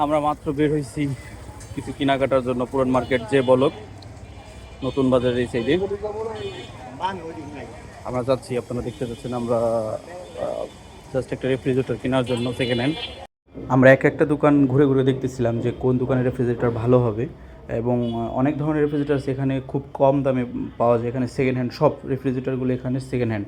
আমরা মাত্র বের হয়েছি কিছু কেনাকাটার জন্য পুরান মার্কেট যে বলক নতুন বাজারের এই সাইডে আমরা যাচ্ছি। আপনারা দেখতে পাচ্ছেন আমরা জাস্ট একটা রেফ্রিজারেটর কেনার জন্য সেকেন্ড হ্যান্ড। আমরা এক একটা দোকান ঘুরে ঘুরে দেখতেছিলাম যে কোন দোকানের রেফ্রিজারেটর ভালো হবে, এবং অনেক ধরনের রেফ্রিজারেটর সেখানে খুব কম দামে পাওয়া যায়। এখানে সেকেন্ড হ্যান্ড সব রেফ্রিজারেটরগুলো এখানে সেকেন্ড হ্যান্ড।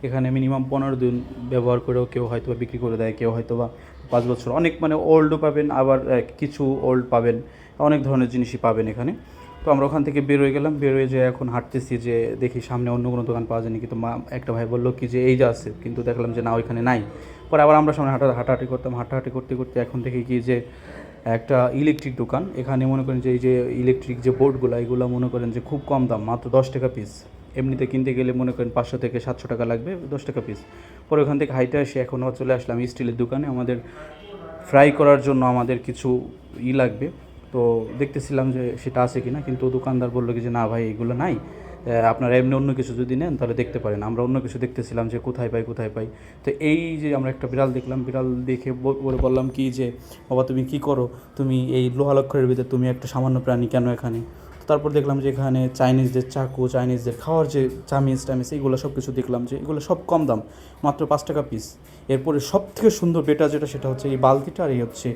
এখানে মিনিমাম 15 দিন ব্যবহার করেও কেউ হয়তো বা বিক্রি করে দেয়, কেউ হয়তো বা 5 বছর, অনেক মানে ওল্ডও পাবেন, আবার কিছু ওল্ড পাবেন, অনেক ধরনের জিনিসই পাবেন এখানে। তো আমরা ওখান থেকে বের হয়ে গেলাম, বের হয়ে যেয়ে এখন হাঁটতেছি যে দেখি সামনে অন্য কোনো দোকান পাওয়া যায়নি, কিন্তু একটা ভাই বললো কি যে এই যা আছে, কিন্তু দেখলাম যে না ওইখানে নাই। পরে আবার আমরা সামনে হাঁটাহাঁটি করতাম, হাঁটাহাঁটি করতে করতে এখন দেখি কি যে একটা ইলেকট্রিক দোকান। এখানে মনে করেন যে এই যে ইলেকট্রিক যে বোর্ডগুলো, এগুলো মনে করেন যে খুব কম দাম, মাত্র 10 টাকা পিস। এমনিতে কিনতে গেলে মনে করেন 500 থেকে 700 টাকা লাগবে, 10 টাকা পিস। পরে ওখান থেকে হাইটে এসে এখন আবার চলে আসলাম স্টিলের দোকানে। আমাদের ফ্রাই করার জন্য আমাদের কিছু লাগবে, তো দেখতেছিলাম যে সেটা আছে কি না, কিন্তু দোকানদার বললো কি যে না ভাই এগুলো নাই, আপনারা এমনি অন্য কিছু যদি নেন তাহলে দেখতে পারেন। আমরা অন্য কিছু দেখতেছিলাম যে কোথায় পাই কোথায় পাই। তো এই যে আমরা একটা বিড়াল দেখলাম, বিড়াল দেখে বললাম কি যে বাবা তুমি কি করো, তুমি এই লোহালক্ষরের ভিতরে তুমি একটা সামান্য প্রাণী কেন এখানে? তো তারপর দেখলাম যে এখানে চাইনিজদের চাকু, চাইনিজদের খাওয়ার যে চামিচ টামিজ, এইগুলো সব কিছু দেখলাম যে এগুলো সব কম দাম, মাত্র 5 টাকা পিস। এরপরে সব থেকে সুন্দর বেটা যেটা, সেটা হচ্ছে এই বালতিটা, আর এই হচ্ছে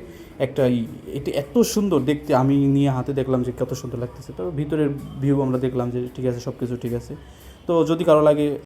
একটা এটা এত সুন্দর দেখতে, আমি নিয়ে হাতে দেখলাম যে কত সুন্দর লাগতেছে। তো ভিতরের ভিউ আমরা দেখলাম যে ঠিক আছে, সব কিছু ঠিক আছে। তো যদি কারো লাগে